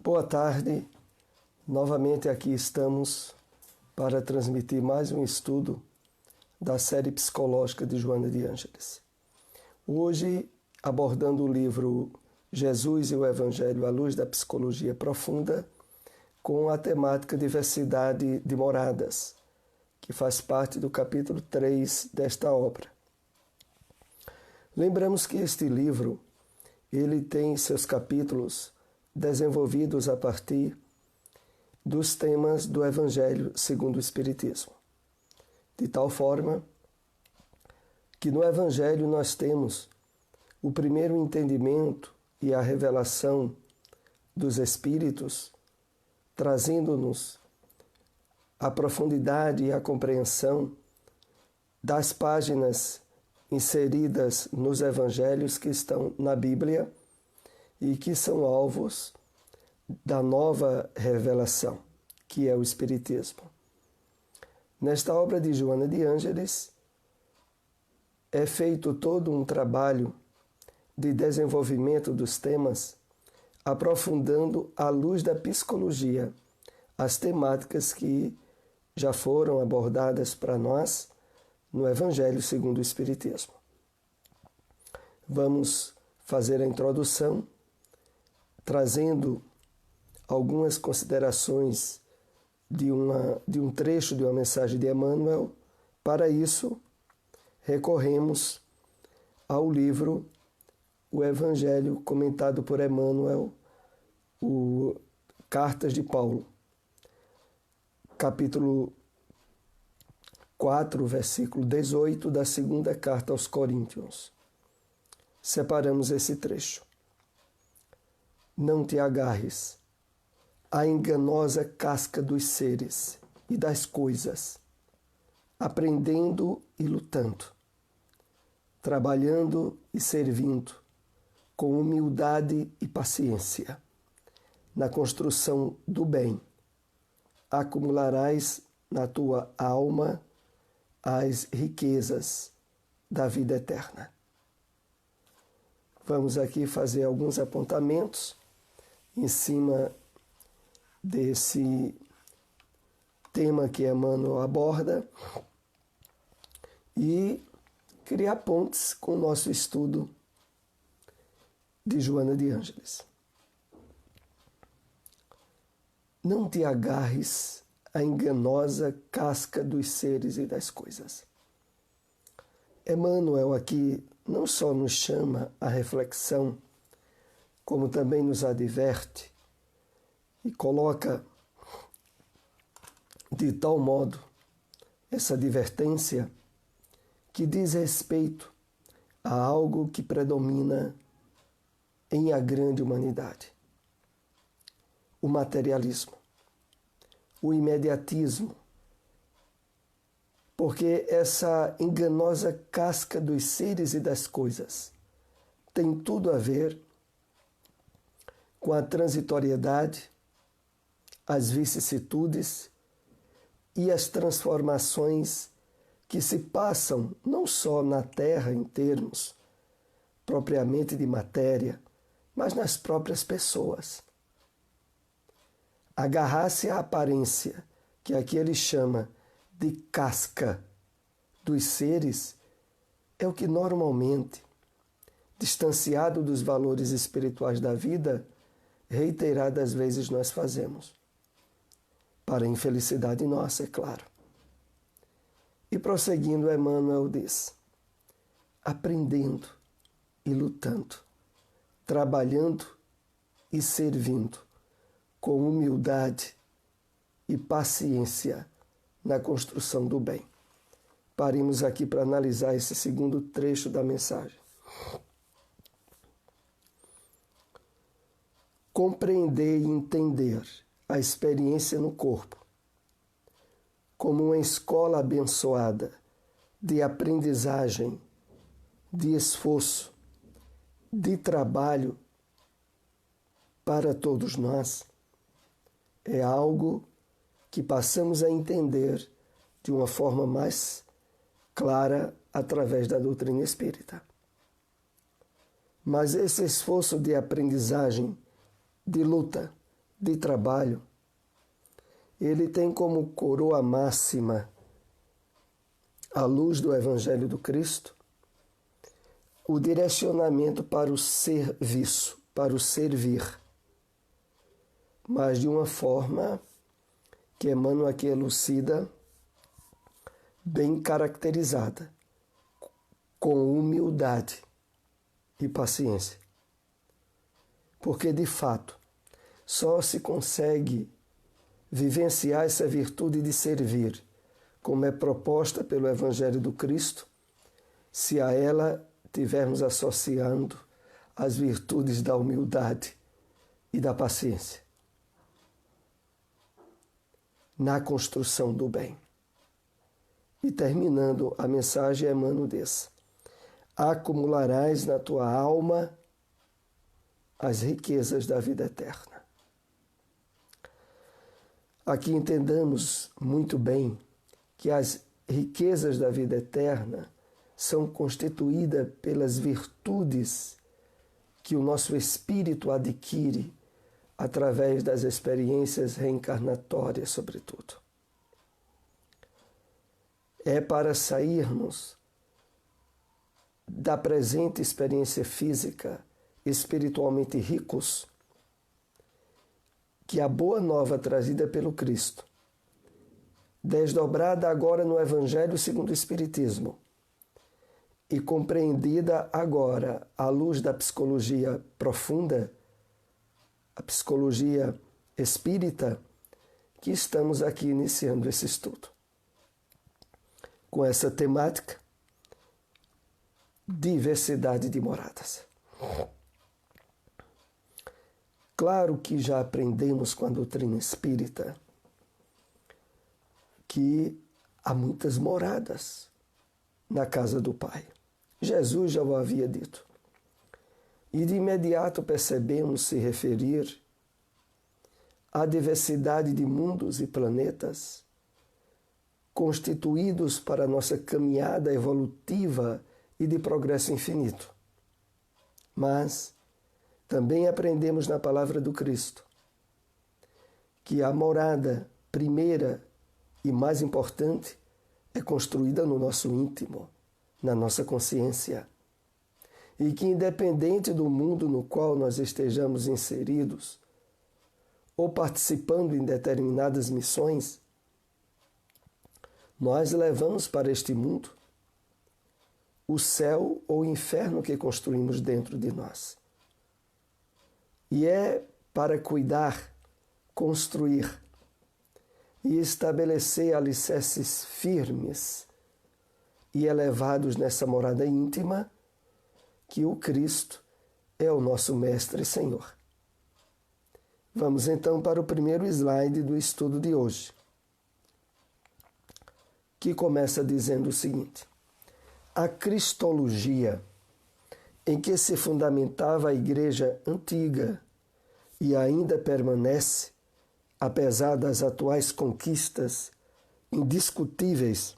Boa tarde, novamente aqui estamos para transmitir mais um estudo da série psicológica de Joana de Ângeles. Hoje, abordando o livro Jesus e o Evangelho à luz da psicologia profunda, com a temática diversidade de moradas, que faz parte do capítulo 3 desta obra. Lembramos que este livro, ele tem seus capítulos desenvolvidos a partir dos temas do Evangelho segundo o Espiritismo. De tal forma que no Evangelho nós temos o primeiro entendimento e a revelação dos Espíritos, trazendo-nos a profundidade e a compreensão das páginas inseridas nos Evangelhos que estão na Bíblia e que são alvos da nova revelação, que é o Espiritismo. Nesta obra de Joana de Ângeles, é feito todo um trabalho de desenvolvimento dos temas, aprofundando à luz da psicologia as temáticas que já foram abordadas para nós no Evangelho segundo o Espiritismo. Vamos fazer a introdução, trazendo algumas considerações de um trecho de uma mensagem de Emmanuel. Para isso, recorremos ao livro O Evangelho comentado por Emmanuel, o Cartas de Paulo, capítulo 4, versículo 18 da segunda carta aos Coríntios. Separamos esse trecho. Não te agarres à enganosa casca dos seres e das coisas, aprendendo e lutando, trabalhando e servindo, com humildade e paciência, na construção do bem, acumularás na tua alma as riquezas da vida eterna. Vamos aqui fazer alguns apontamentos em cima desse tema que Emmanuel aborda e criar pontes com o nosso estudo de Joana de Ângeles. Não te agarres à enganosa casca dos seres e das coisas. Emmanuel aqui não só nos chama à reflexão, como também nos adverte e coloca de tal modo essa advertência que diz respeito a algo que predomina em a grande humanidade: o materialismo, o imediatismo, porque essa enganosa casca dos seres e das coisas tem tudo a ver com a transitoriedade, as vicissitudes e as transformações que se passam não só na Terra em termos propriamente de matéria, mas nas próprias pessoas. Agarrar-se à aparência, que aqui ele chama de casca dos seres, é o que normalmente, distanciado dos valores espirituais da vida, reiteradas vezes nós fazemos. Para a infelicidade nossa, é claro. E prosseguindo, Emmanuel diz: aprendendo e lutando, trabalhando e servindo, com humildade e paciência na construção do bem. Paremos aqui para analisar esse segundo trecho da mensagem. Compreender e entender a experiência no corpo como uma escola abençoada de aprendizagem, de esforço, de trabalho para todos nós, é algo que passamos a entender de uma forma mais clara através da doutrina espírita. Mas esse esforço de aprendizagem, de luta, de trabalho, ele tem como coroa máxima, à luz do Evangelho do Cristo, o direcionamento para o serviço, para o servir, mas de uma forma que Emmanuel aqui elucida, bem caracterizada, com humildade e paciência. Porque, de fato, só se consegue vivenciar essa virtude de servir, como é proposta pelo Evangelho do Cristo, se a ela tivermos associando as virtudes da humildade e da paciência na construção do bem. E terminando a mensagem, Emmanuel diz: acumularás na tua alma as riquezas da vida eterna. Aqui entendamos muito bem que as riquezas da vida eterna são constituídas pelas virtudes que o nosso espírito adquire através das experiências reencarnatórias, sobretudo. É para sairmos da presente experiência física espiritualmente ricos que a boa nova trazida pelo Cristo, desdobrada agora no Evangelho segundo o Espiritismo e compreendida agora à luz da psicologia profunda, a psicologia espírita, que estamos aqui iniciando esse estudo. Com essa temática, diversidade de moradas. Claro que já aprendemos com a doutrina espírita que há muitas moradas na casa do Pai. Jesus já o havia dito. E de imediato percebemos se referir à diversidade de mundos e planetas constituídos para a nossa caminhada evolutiva e de progresso infinito. Mas também aprendemos na palavra do Cristo que a morada primeira e mais importante é construída no nosso íntimo, na nossa consciência. E que, independente do mundo no qual nós estejamos inseridos ou participando em determinadas missões, nós levamos para este mundo o céu ou o inferno que construímos dentro de nós. E é para cuidar, construir e estabelecer alicerces firmes e elevados nessa morada íntima que o Cristo é o nosso Mestre e Senhor. Vamos então para o primeiro slide do estudo de hoje, que começa dizendo o seguinte: a cristologia, em que se fundamentava a Igreja antiga e ainda permanece, apesar das atuais conquistas indiscutíveis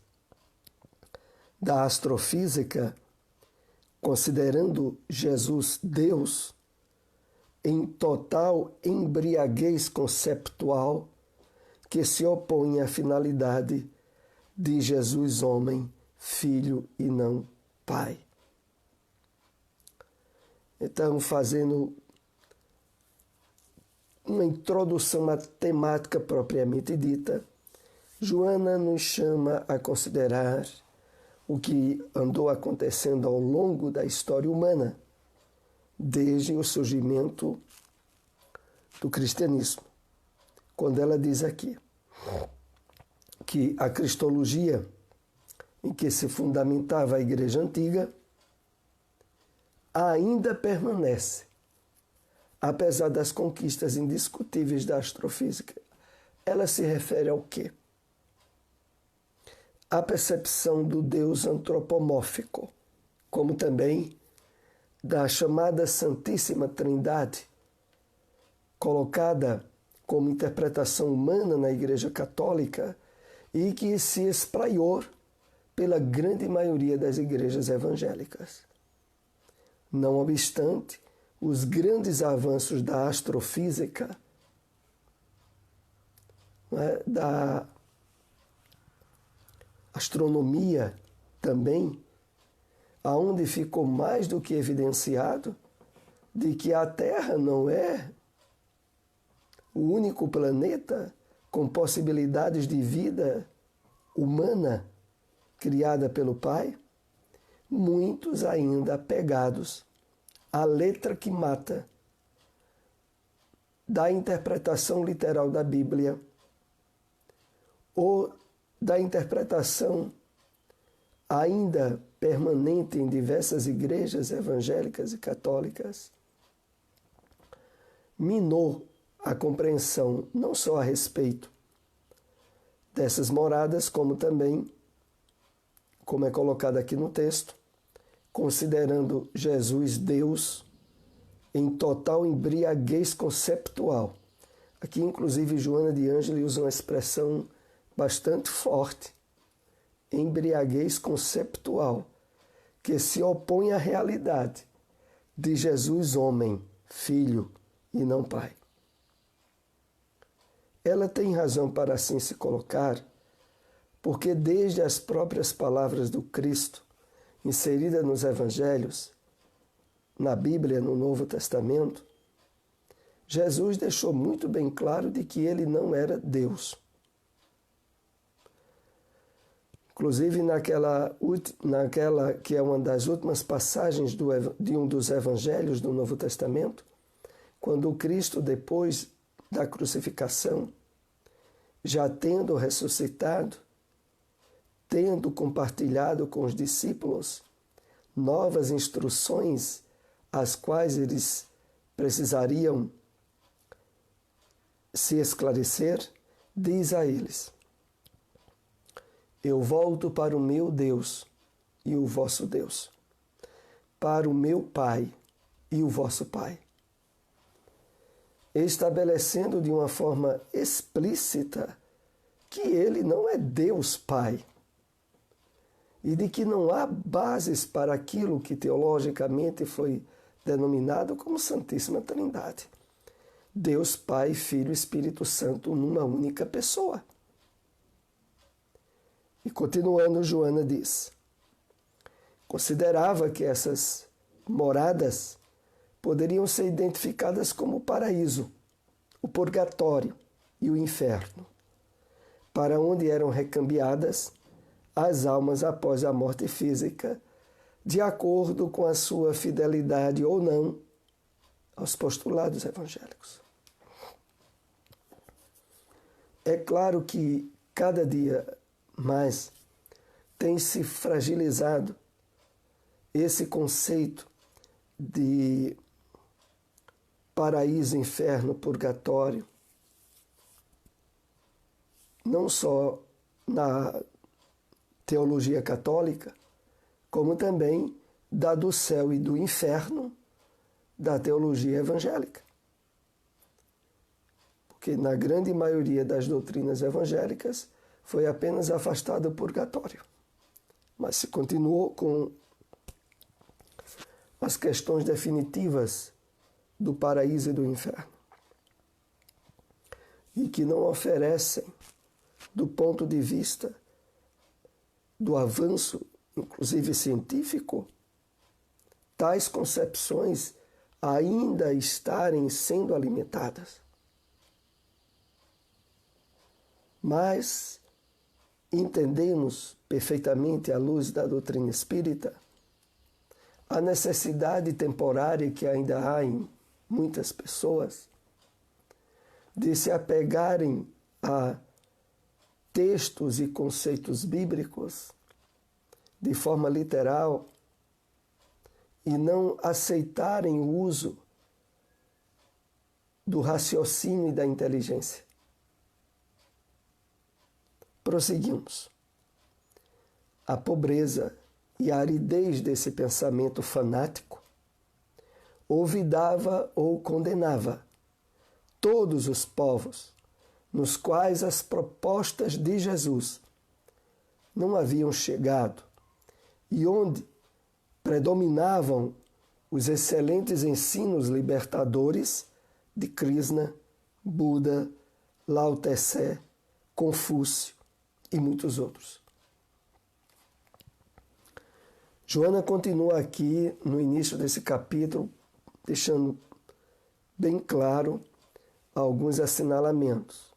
da astrofísica, considerando Jesus Deus, em total embriaguez conceptual que se opõe à finalidade de Jesus homem, filho e não pai. Então, fazendo uma introdução à temática propriamente dita, Joana nos chama a considerar o que andou acontecendo ao longo da história humana, desde o surgimento do cristianismo, quando ela diz aqui que a cristologia, em que se fundamentava a Igreja Antiga, ainda permanece, apesar das conquistas indiscutíveis da astrofísica. Ela se refere ao quê? A percepção do Deus antropomórfico, como também da chamada Santíssima Trindade, colocada como interpretação humana na Igreja Católica e que se espraiou pela grande maioria das igrejas evangélicas. Não obstante os grandes avanços da astrofísica, né, da astronomia também, aonde ficou mais do que evidenciado de que a Terra não é o único planeta com possibilidades de vida humana criada pelo Pai, muitos ainda apegados à letra que mata da interpretação literal da Bíblia ou da interpretação ainda permanente em diversas igrejas evangélicas e católicas, minou a compreensão não só a respeito dessas moradas, como também, como é colocado aqui no texto, considerando Jesus Deus em total embriaguez conceptual. Aqui, inclusive, Joana de Ângeli usa uma expressão bastante forte, embriaguez conceptual, que se opõe à realidade de Jesus homem, filho e não pai. Ela tem razão para assim se colocar, porque desde as próprias palavras do Cristo, inseridas nos Evangelhos, na Bíblia, no Novo Testamento, Jesus deixou muito bem claro de que ele não era Deus. Inclusive naquela que é uma das últimas passagens de um dos Evangelhos do Novo Testamento, quando o Cristo, depois da crucificação, já tendo ressuscitado, tendo compartilhado com os discípulos novas instruções, as quais eles precisariam se esclarecer, diz a eles: eu volto para o meu Deus e o vosso Deus, para o meu Pai e o vosso Pai, estabelecendo de uma forma explícita que ele não é Deus Pai e de que não há bases para aquilo que teologicamente foi denominado como Santíssima Trindade. Deus Pai, Filho e Espírito Santo numa única pessoa. E continuando, Joana diz: considerava que essas moradas poderiam ser identificadas como o paraíso, o purgatório e o inferno, para onde eram recambiadas as almas após a morte física, de acordo com a sua fidelidade ou não aos postulados evangélicos. É claro que cada dia mais tem se fragilizado esse conceito de paraíso, inferno, purgatório, não só na teologia católica, como também da do céu e do inferno da teologia evangélica. Porque na grande maioria das doutrinas evangélicas foi apenas afastado o purgatório, mas se continuou com as questões definitivas do paraíso e do inferno, e que não oferecem, do ponto de vista do avanço, inclusive científico, tais concepções ainda estarem sendo alimentadas. Mas entendemos perfeitamente, à luz da doutrina espírita, a necessidade temporária que ainda há em muitas pessoas de se apegarem a textos e conceitos bíblicos de forma literal e não aceitarem o uso do raciocínio e da inteligência. Prosseguimos. A pobreza e a aridez desse pensamento fanático olvidava ou condenava todos os povos nos quais as propostas de Jesus não haviam chegado e onde predominavam os excelentes ensinos libertadores de Krishna, Buda, Lao Tse Confúcio e muitos outros. Joana continua aqui no início desse capítulo, deixando bem claro alguns assinalamentos.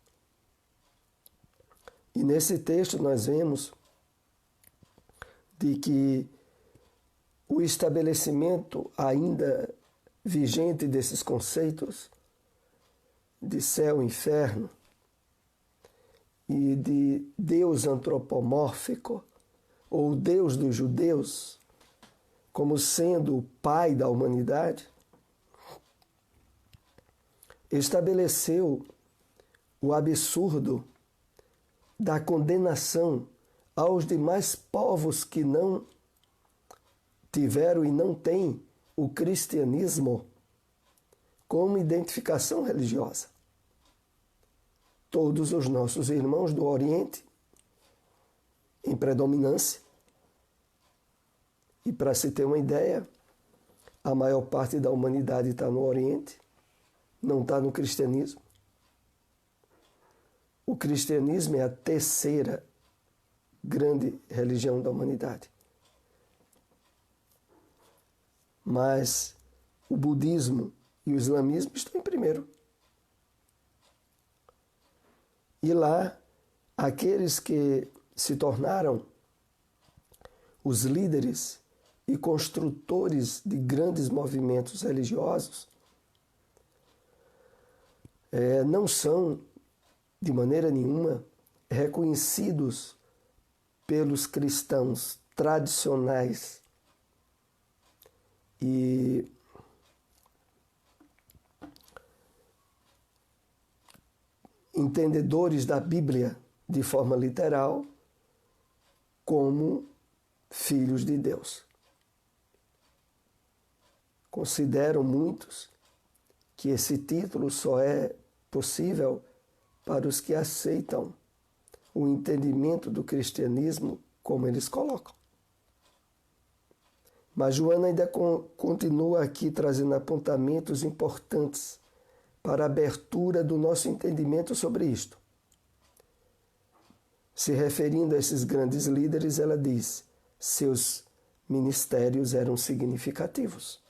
E nesse texto nós vemos de que o estabelecimento ainda vigente desses conceitos de céu e inferno e de Deus antropomórfico, ou Deus dos judeus, como sendo o pai da humanidade, estabeleceu o absurdo da condenação aos demais povos que não tiveram e não têm o cristianismo como identificação religiosa. Todos os nossos irmãos do Oriente, em predominância, e para se ter uma ideia, a maior parte da humanidade está no Oriente, não está no cristianismo. O cristianismo é a terceira grande religião da humanidade. Mas o budismo e o islamismo estão em primeiro. E lá, aqueles que se tornaram os líderes e construtores de grandes movimentos religiosos não são, de maneira nenhuma, reconhecidos pelos cristãos tradicionais e entendedores da Bíblia de forma literal como filhos de Deus. Consideram muitos que esse título só é possível para os que aceitam o entendimento do cristianismo como eles colocam. Mas Joana ainda continua aqui trazendo apontamentos importantes para a abertura do nosso entendimento sobre isto. Se referindo a esses grandes líderes, ela diz: seus ministérios eram significativos.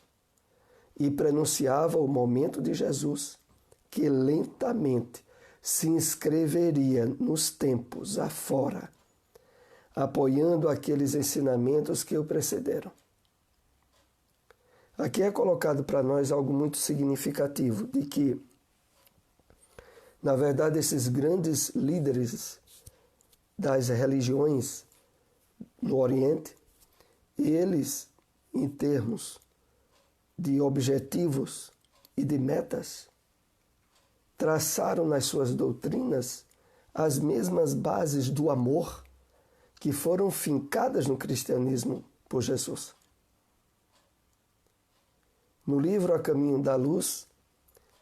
E prenunciava o momento de Jesus, que lentamente se inscreveria nos tempos afora, apoiando aqueles ensinamentos que o precederam. Aqui é colocado para nós algo muito significativo, de que, na verdade, esses grandes líderes das religiões no Oriente, eles, em termos de objetivos e de metas, traçaram nas suas doutrinas as mesmas bases do amor que foram fincadas no cristianismo por Jesus. No livro A Caminho da Luz,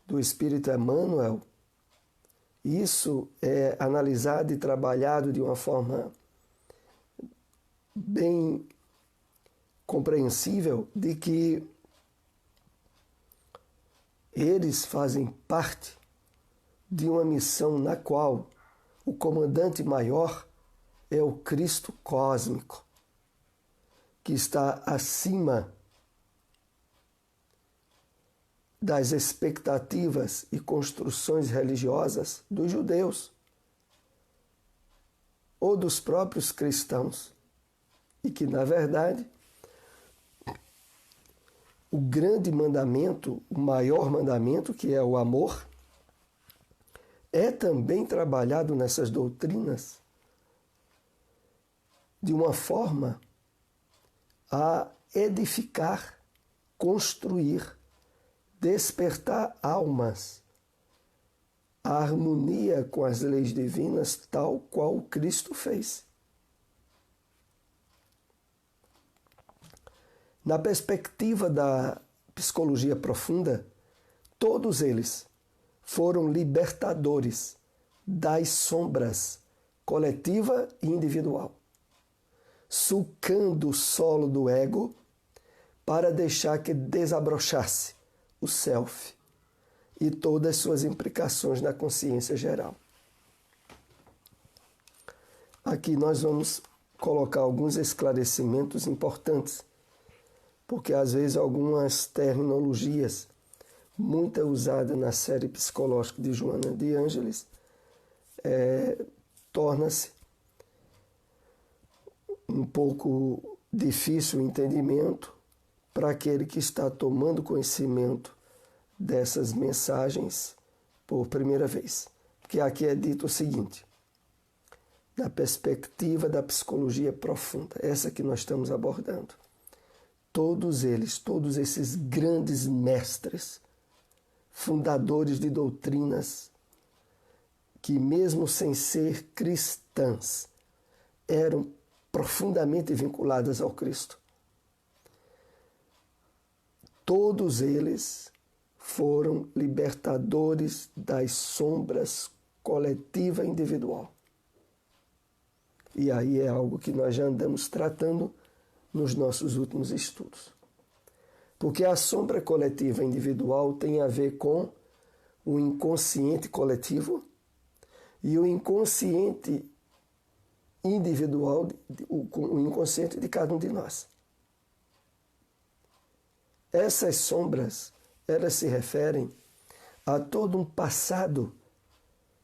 do Espírito Emmanuel, isso é analisado e trabalhado de uma forma bem compreensível, de que eles fazem parte de uma missão na qual o comandante maior é o Cristo cósmico, que está acima das expectativas e construções religiosas dos judeus ou dos próprios cristãos, e que, na verdade, o grande mandamento, o maior mandamento, que é o amor, é também trabalhado nessas doutrinas de uma forma a edificar, construir, despertar almas, a harmonia com as leis divinas, tal qual Cristo fez. Na perspectiva da psicologia profunda, todos eles foram libertadores das sombras coletiva e individual, sulcando o solo do ego para deixar que desabrochasse o self e todas as suas implicações na consciência geral. Aqui nós vamos colocar alguns esclarecimentos importantes, porque às vezes algumas terminologias muito usadas na série psicológica de Joana de Ângeles torna-se um pouco difícil o entendimento para aquele que está tomando conhecimento dessas mensagens por primeira vez. Porque aqui é dito o seguinte: na perspectiva da psicologia profunda, essa que nós estamos abordando, todos eles, todos esses grandes mestres, fundadores de doutrinas que, mesmo sem ser cristãs, eram profundamente vinculadas ao Cristo. Todos eles foram libertadores das sombras coletiva e individual. E aí é algo que nós já andamos tratando nos nossos últimos estudos. Porque a sombra coletiva individual tem a ver com o inconsciente coletivo e o inconsciente individual, o inconsciente de cada um de nós. Essas sombras, elas se referem a todo um passado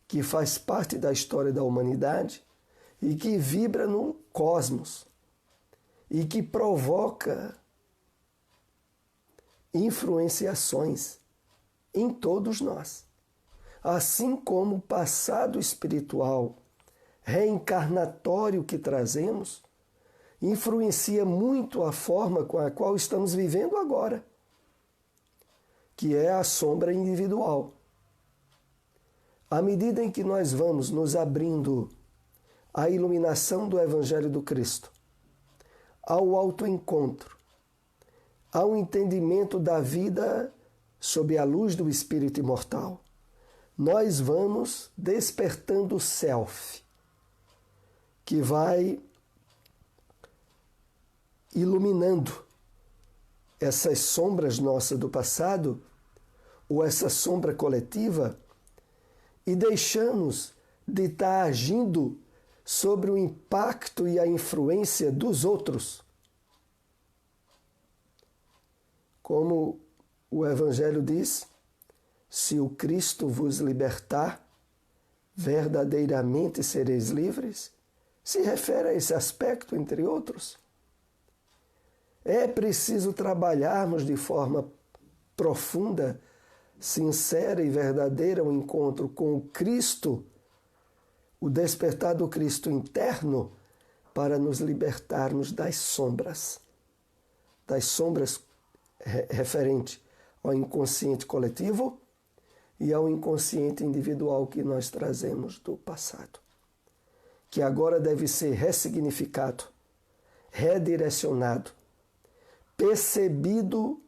que faz parte da história da humanidade e que vibra no cosmos e que provoca influenciações em todos nós. Assim como o passado espiritual reencarnatório que trazemos influencia muito a forma com a qual estamos vivendo agora, que é a sombra individual. À medida em que nós vamos nos abrindo à iluminação do Evangelho do Cristo, ao autoencontro, ao entendimento da vida sob a luz do Espírito imortal, nós vamos despertando o Self, que vai iluminando essas sombras nossas do passado, ou essa sombra coletiva, e deixamos de estar agindo sobre o impacto e a influência dos outros. Como o Evangelho diz, se o Cristo vos libertar, verdadeiramente sereis livres, se refere a esse aspecto, entre outros. É preciso trabalharmos de forma profunda, sincera e verdadeira o encontro com o Cristo, o despertar do Cristo interno, para nos libertarmos das sombras referente ao inconsciente coletivo e ao inconsciente individual que nós trazemos do passado, que agora deve ser ressignificado, redirecionado, percebido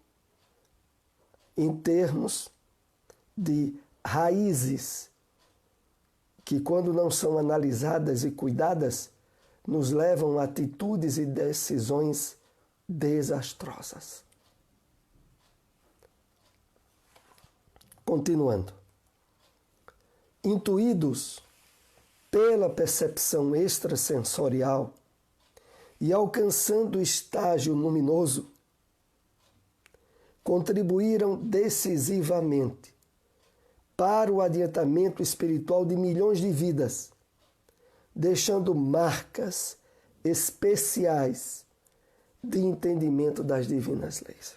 em termos de raízes que, quando não são analisadas e cuidadas, nos levam a atitudes e decisões desastrosas. Continuando. Intuídos pela percepção extrasensorial e alcançando o estágio luminoso, contribuíram decisivamente para o adiantamento espiritual de milhões de vidas, deixando marcas especiais de entendimento das divinas leis.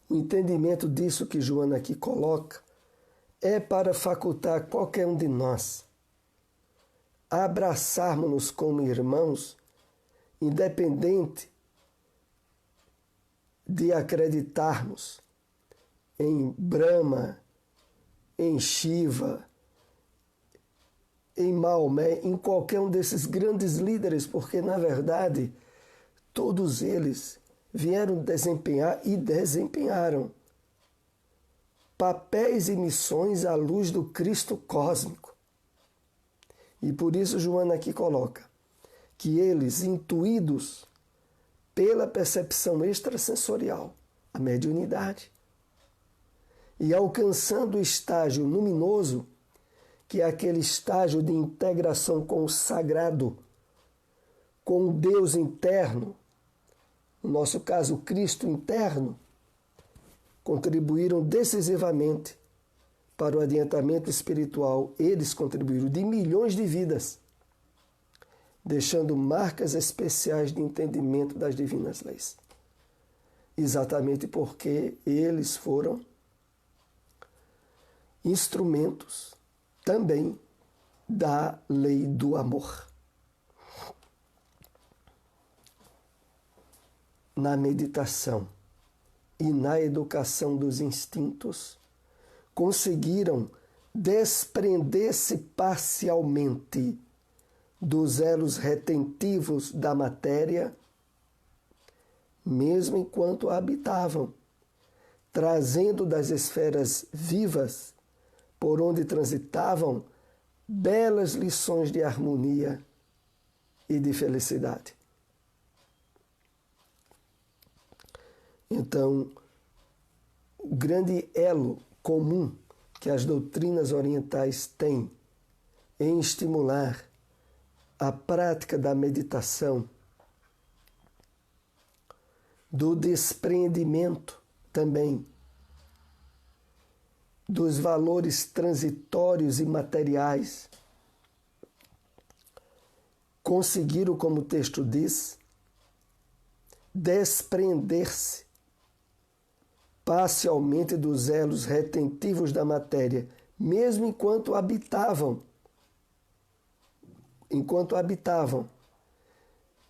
O entendimento disso que Joana aqui coloca é para facultar qualquer um de nós a abraçarmos-nos como irmãos, independente de acreditarmos em Brahma, em Shiva, em Maomé, em qualquer um desses grandes líderes, porque, na verdade, todos eles vieram desempenhar e desempenharam papéis e missões à luz do Cristo cósmico. E por isso Joana aqui coloca que eles, intuídos pela percepção extrasensorial, a mediunidade, e alcançando o estágio luminoso, que é aquele estágio de integração com o sagrado, com o Deus interno, no nosso caso, o Cristo interno, contribuíram decisivamente para o adiantamento espiritual. Eles contribuíram de milhões de vidas, deixando marcas especiais de entendimento das divinas leis. Exatamente porque eles foram instrumentos também da lei do amor. Na meditação e na educação dos instintos, conseguiram desprender-se parcialmente dos elos retentivos da matéria, mesmo enquanto a habitavam, trazendo das esferas vivas por onde transitavam belas lições de harmonia e de felicidade. Então, o grande elo comum que as doutrinas orientais têm em estimular a prática da meditação, do despreendimento também dos valores transitórios e materiais, conseguiram, como o texto diz, desprender-se parcialmente dos elos retentivos da matéria, mesmo enquanto habitavam,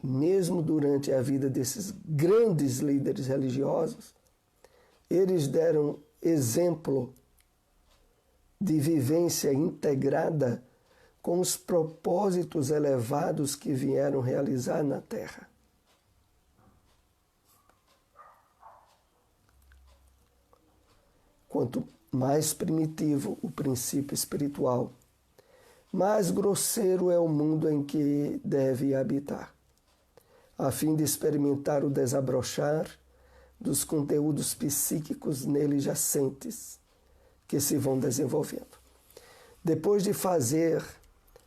mesmo durante a vida desses grandes líderes religiosos, eles deram exemplo de vivência integrada com os propósitos elevados que vieram realizar na Terra. Quanto mais primitivo o princípio espiritual, mais grosseiro é o mundo em que deve habitar, a fim de experimentar o desabrochar dos conteúdos psíquicos nele jacentes, que se vão desenvolvendo. Depois de fazer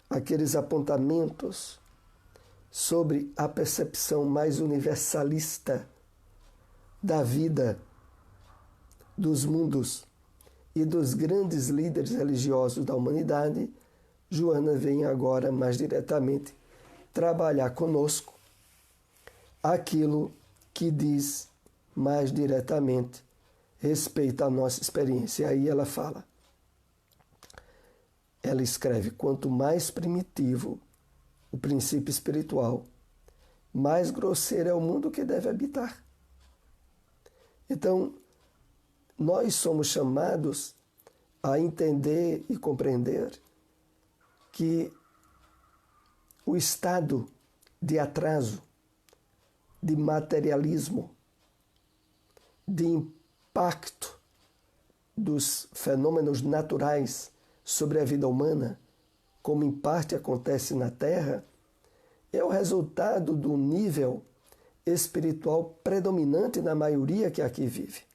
aqueles apontamentos sobre a percepção mais universalista da vida, dos mundos e dos grandes líderes religiosos da humanidade, Joana vem agora mais diretamente trabalhar conosco aquilo que diz mais diretamente respeito à nossa experiência. E aí ela fala, ela escreve, quanto mais primitivo o princípio espiritual, mais grosseiro é o mundo que deve habitar. Então, nós somos chamados a entender e compreender que o estado de atraso, de materialismo, de impacto dos fenômenos naturais sobre a vida humana, como em parte acontece na Terra, é o resultado do nível espiritual predominante na maioria que aqui vive.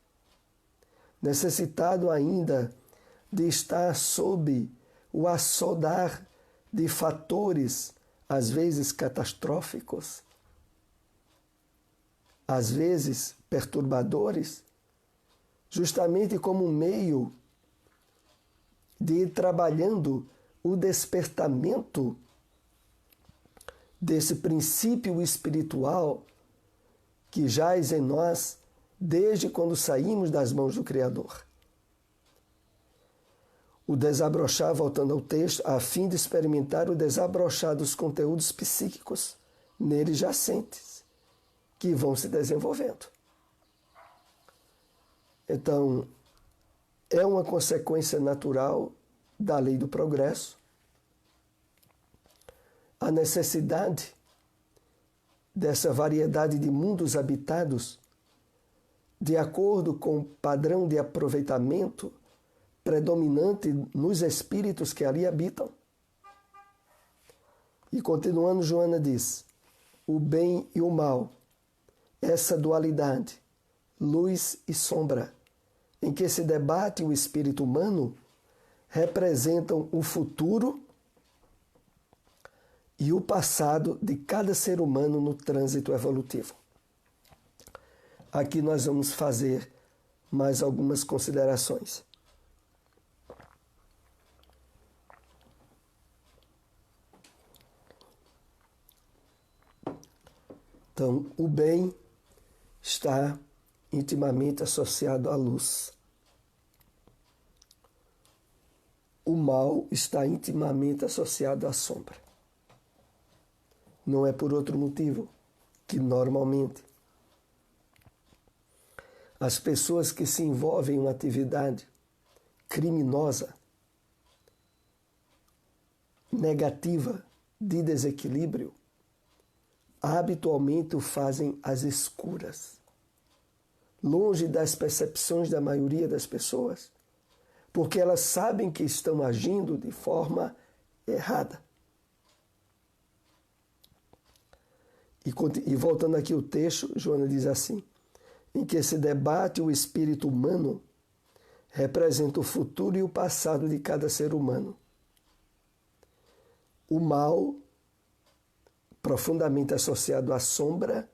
Necessitado ainda de estar sob o assodar de fatores, às vezes catastróficos, às vezes perturbadores, justamente como meio de ir trabalhando o despertamento desse princípio espiritual que jaz em nós desde quando saímos das mãos do Criador. O desabrochar, voltando ao texto, a fim de experimentar o desabrochar dos conteúdos psíquicos nele jacentes, que vão se desenvolvendo. Então, é uma consequência natural da lei do progresso, a necessidade dessa variedade de mundos habitados de acordo com o padrão de aproveitamento predominante nos espíritos que ali habitam. E continuando, Joana diz, o bem e o mal, essa dualidade, luz e sombra, em que se debate o espírito humano, representam o futuro e o passado de cada ser humano no trânsito evolutivo. Aqui nós vamos fazer mais algumas considerações. Então, o bem está intimamente associado à luz. O mal está intimamente associado à sombra. Não é por outro motivo que, normalmente, as pessoas que se envolvem em uma atividade criminosa, negativa, de desequilíbrio, habitualmente o fazem às escuras, longe das percepções da maioria das pessoas, porque elas sabem que estão agindo de forma errada. E voltando aqui o texto, Joana diz assim, em que se debate o espírito humano representa o futuro e o passado de cada ser humano. O mal, profundamente associado à sombra,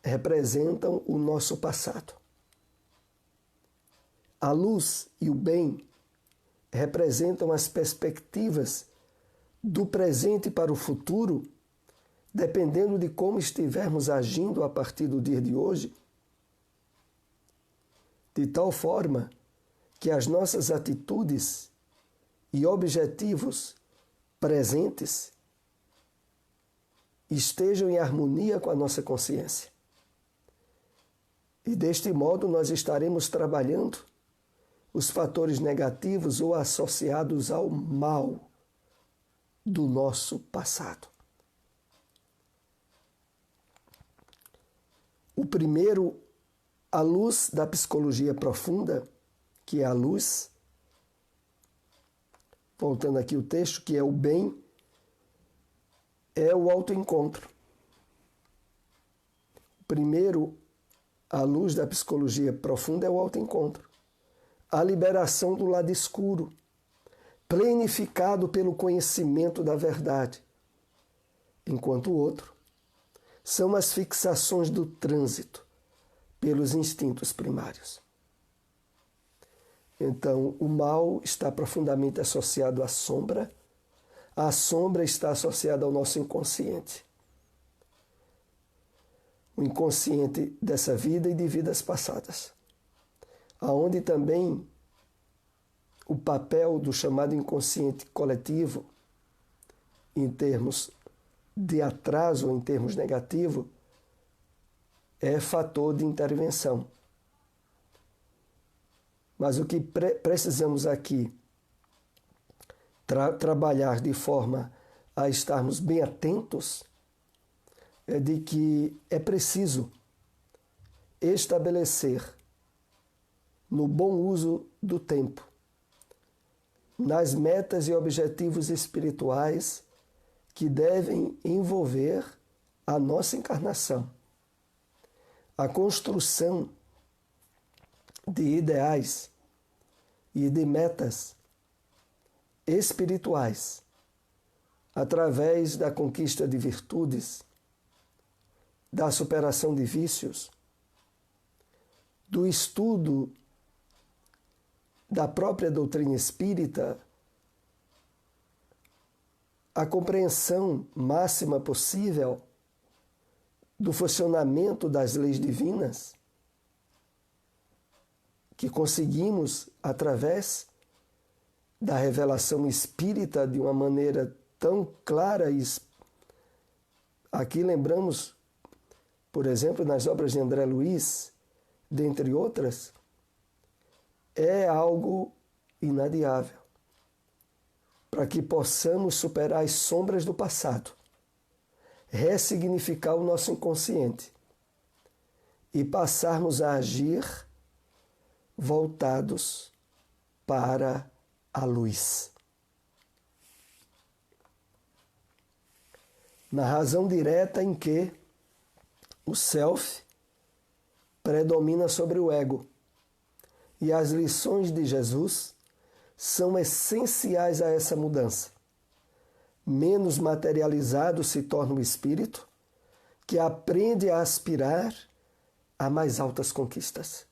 representam o nosso passado. A luz e o bem representam as perspectivas do presente para o futuro, dependendo de como estivermos agindo a partir do dia de hoje, de tal forma que as nossas atitudes e objetivos presentes estejam em harmonia com a nossa consciência. E deste modo nós estaremos trabalhando os fatores negativos ou associados ao mal do nosso passado. O primeiro, a luz da psicologia profunda, que é a luz, voltando aqui o texto, que é o bem, é o autoencontro. Primeiro, a luz da psicologia profunda é o autoencontro. A liberação do lado escuro, plenificado pelo conhecimento da verdade. Enquanto o outro são as fixações do trânsito pelos instintos primários. Então, o mal está profundamente associado à sombra. A sombra está associada ao nosso inconsciente. O inconsciente dessa vida e de vidas passadas. Aonde também o papel do chamado inconsciente coletivo, em termos de atraso, em termos negativos, é fator de intervenção. Mas o que precisamos aqui trabalhar de forma a estarmos bem atentos é de que é preciso estabelecer no bom uso do tempo, nas metas e objetivos espirituais que devem envolver a nossa encarnação, a construção de ideais e de metas espirituais através da conquista de virtudes, da superação de vícios, do estudo da própria doutrina espírita, a compreensão máxima possível do funcionamento das leis divinas que conseguimos através da revelação espírita de uma maneira tão clara e aqui lembramos, por exemplo, nas obras de André Luiz, dentre outras, é algo inadiável para que possamos superar as sombras do passado, ressignificar o nosso inconsciente e passarmos a agir voltados para a luz. Na razão direta em que o self predomina sobre o ego e as lições de Jesus são essenciais a essa mudança. Menos materializado se torna o espírito, que aprende a aspirar a mais altas conquistas.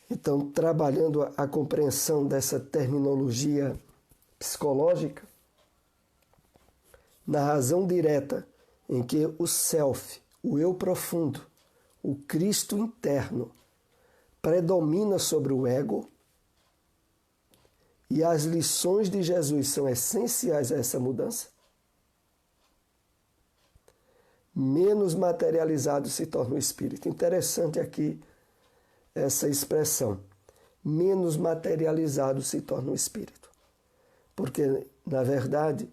Então, trabalhando a compreensão dessa terminologia psicológica, na razão direta em que o self, o eu profundo, o Cristo interno, predomina sobre o ego, e as lições de Jesus são essenciais a essa mudança, menos materializado se torna o espírito. Interessante aqui essa expressão, menos materializado se torna o espírito. Porque, na verdade,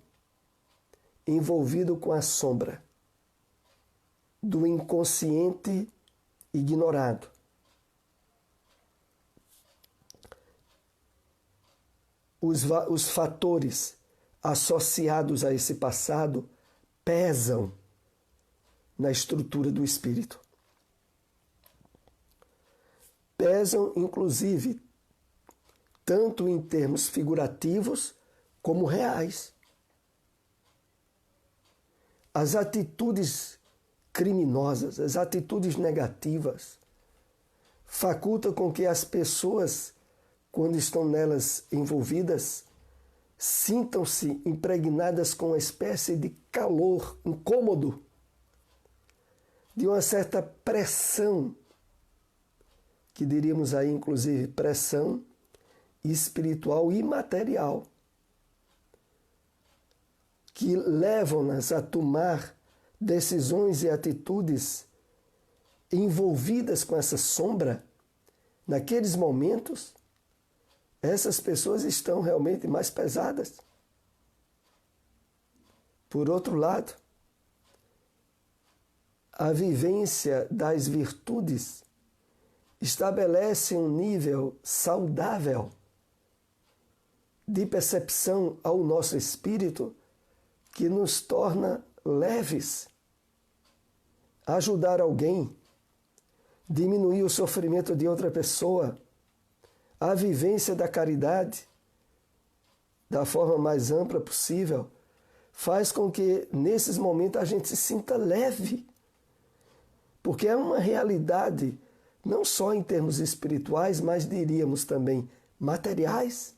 envolvido com a sombra do inconsciente ignorado, os fatores associados a esse passado pesam na estrutura do espírito. Pesam, inclusive, tanto em termos figurativos como reais. As atitudes criminosas, as atitudes negativas, facultam com que as pessoas, quando estão nelas envolvidas, sintam-se impregnadas com uma espécie de calor incômodo, de uma certa pressão, que diríamos aí, inclusive, pressão espiritual e material, que levam-nas a tomar decisões e atitudes envolvidas com essa sombra. Naqueles momentos, essas pessoas estão realmente mais pesadas. Por outro lado, a vivência das virtudes estabelece um nível saudável de percepção ao nosso espírito que nos torna leves. Ajudar alguém, diminuir o sofrimento de outra pessoa, a vivência da caridade, da forma mais ampla possível, faz com que, nesses momentos, a gente se sinta leve. Porque é uma realidade, não só em termos espirituais, mas diríamos também materiais.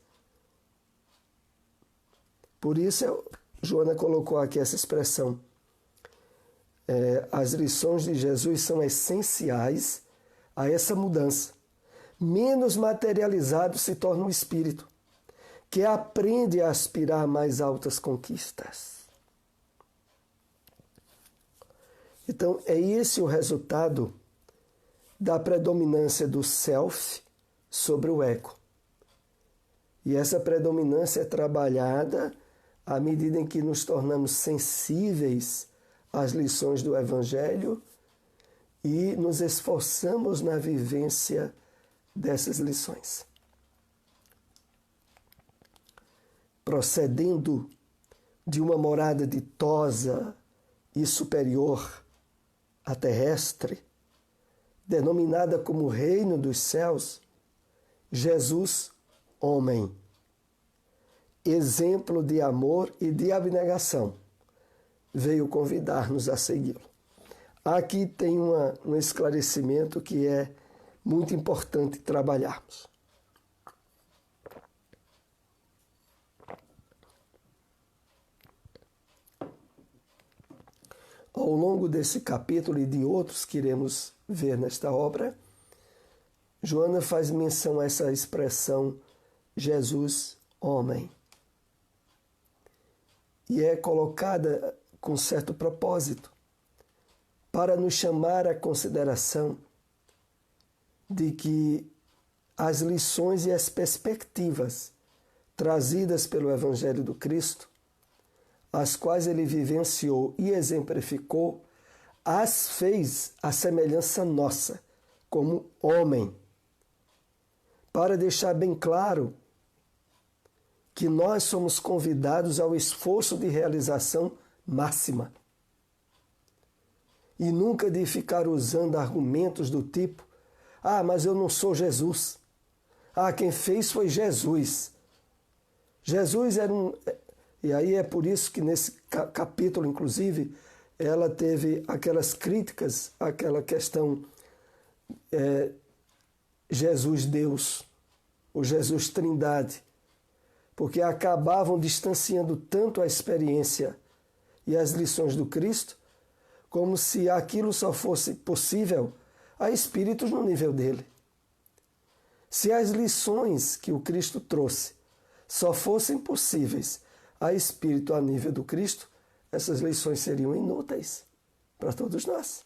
Por isso, Joana colocou aqui essa expressão. As lições de Jesus são essenciais a essa mudança. Menos materializado se torna o espírito, que aprende a aspirar a mais altas conquistas. Então, é esse o resultado da predominância do self sobre o ego. E essa predominância é trabalhada à medida em que nos tornamos sensíveis às lições do Evangelho e nos esforçamos na vivência dessas lições. Procedendo de uma morada ditosa e superior à terrestre, denominada como Reino dos Céus, Jesus, homem, exemplo de amor e de abnegação, veio convidar-nos a segui-lo. Aqui tem um esclarecimento que é muito importante trabalharmos. Ao longo desse capítulo e de outros que iremos ver nesta obra, Joana faz menção a essa expressão Jesus, homem. E é colocada com certo propósito, para nos chamar à consideração de que as lições e as perspectivas trazidas pelo Evangelho do Cristo, as quais ele vivenciou e exemplificou, as fez à semelhança nossa, como homem, para deixar bem claro que nós somos convidados ao esforço de realização máxima. E nunca de ficar usando argumentos do tipo: mas eu não sou Jesus. Quem fez foi Jesus. Jesus era um... E aí é por isso que nesse capítulo, inclusive, ela teve aquelas críticas, aquela questão Jesus Deus, ou Jesus Trindade, porque acabavam distanciando tanto a experiência e as lições do Cristo, como se aquilo só fosse possível a espíritos no nível dele. Se as lições que o Cristo trouxe só fossem possíveis a espírito a nível do Cristo, essas lições seriam inúteis para todos nós.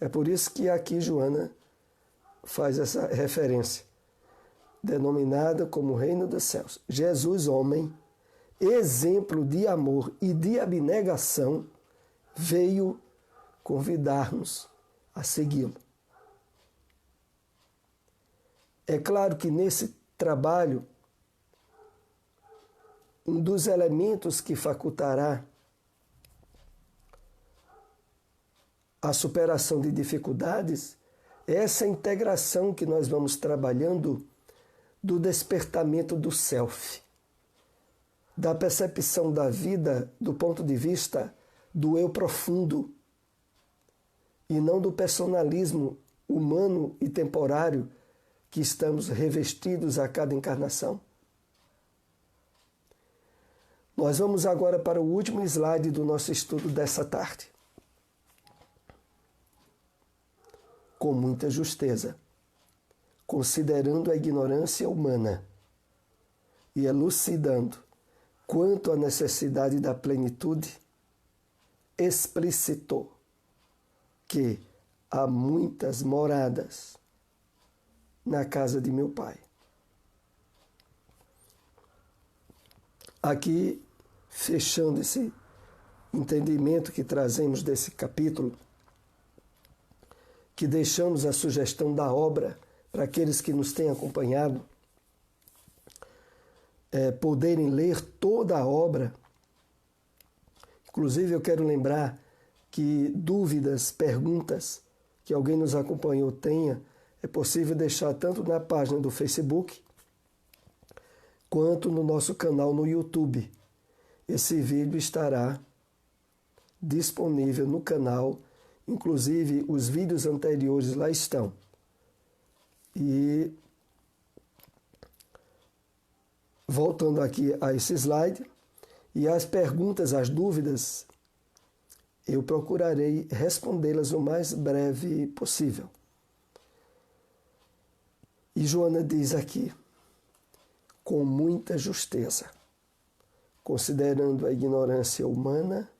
É por isso que aqui Joana faz essa referência, denominada como Reino dos Céus. Jesus, homem, exemplo de amor e de abnegação, veio convidar-nos a segui-lo. É claro que nesse trabalho, um dos elementos que facultará a superação de dificuldades é essa integração que nós vamos trabalhando do despertamento do self, da percepção da vida do ponto de vista do eu profundo e não do personalismo humano e temporário que estamos revestidos a cada encarnação. Nós vamos agora para o último slide do nosso estudo dessa tarde. Com muita justeza, considerando a ignorância humana e elucidando quanto à necessidade da plenitude, explicitou que há muitas moradas na casa de meu Pai. Aqui, fechando esse entendimento que trazemos desse capítulo, que deixamos a sugestão da obra para aqueles que nos têm acompanhado, poderem ler toda a obra. Inclusive, eu quero lembrar que dúvidas, perguntas que alguém nos acompanhou tenha, é possível deixar tanto na página do Facebook, quanto no nosso canal no YouTube. Esse vídeo estará disponível no canal, inclusive os vídeos anteriores lá estão. E voltando aqui a esse slide, e as perguntas, as dúvidas, eu procurarei respondê-las o mais breve possível. E Joana diz aqui, com muita justeza, considerando a ignorância humana,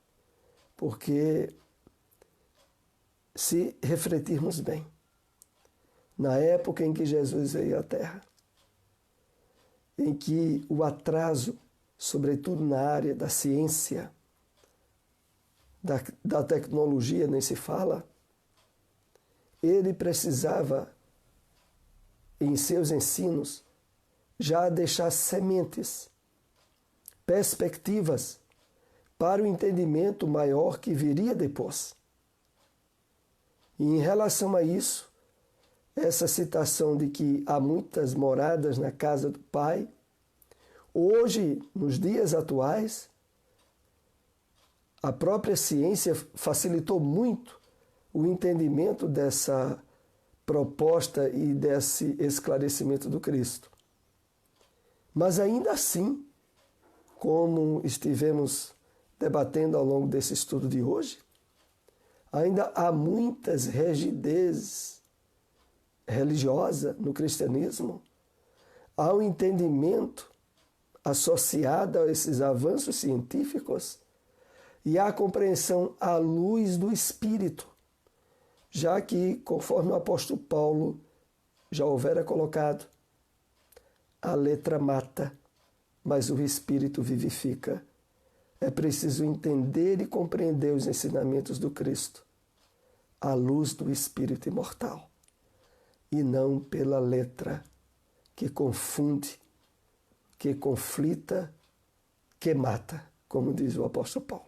porque se refletirmos bem, na época em que Jesus veio à Terra, em que o atraso, sobretudo na área da ciência, da tecnologia, nem se fala, ele precisava, em seus ensinos, já deixar sementes, perspectivas para o entendimento maior que viria depois. E em relação a isso, essa citação de que há muitas moradas na casa do Pai, hoje, nos dias atuais, a própria ciência facilitou muito o entendimento dessa proposta e desse esclarecimento do Cristo. Mas ainda assim, como estivemos debatendo ao longo desse estudo de hoje, ainda há muitas rigidezes religiosas no cristianismo, há um entendimento associado a esses avanços científicos e há a compreensão à luz do Espírito, já que, conforme o apóstolo Paulo já houvera colocado, a letra mata, mas o Espírito vivifica. É preciso entender e compreender os ensinamentos do Cristo à luz do Espírito imortal e não pela letra que confunde, que conflita, que mata, como diz o apóstolo Paulo.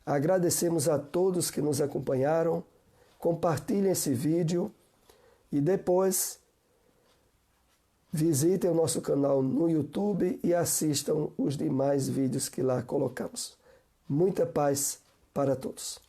Agradecemos a todos que nos acompanharam, compartilhem esse vídeo e depois Visitem o nosso canal no YouTube e assistam os demais vídeos que lá colocamos. Muita paz para todos.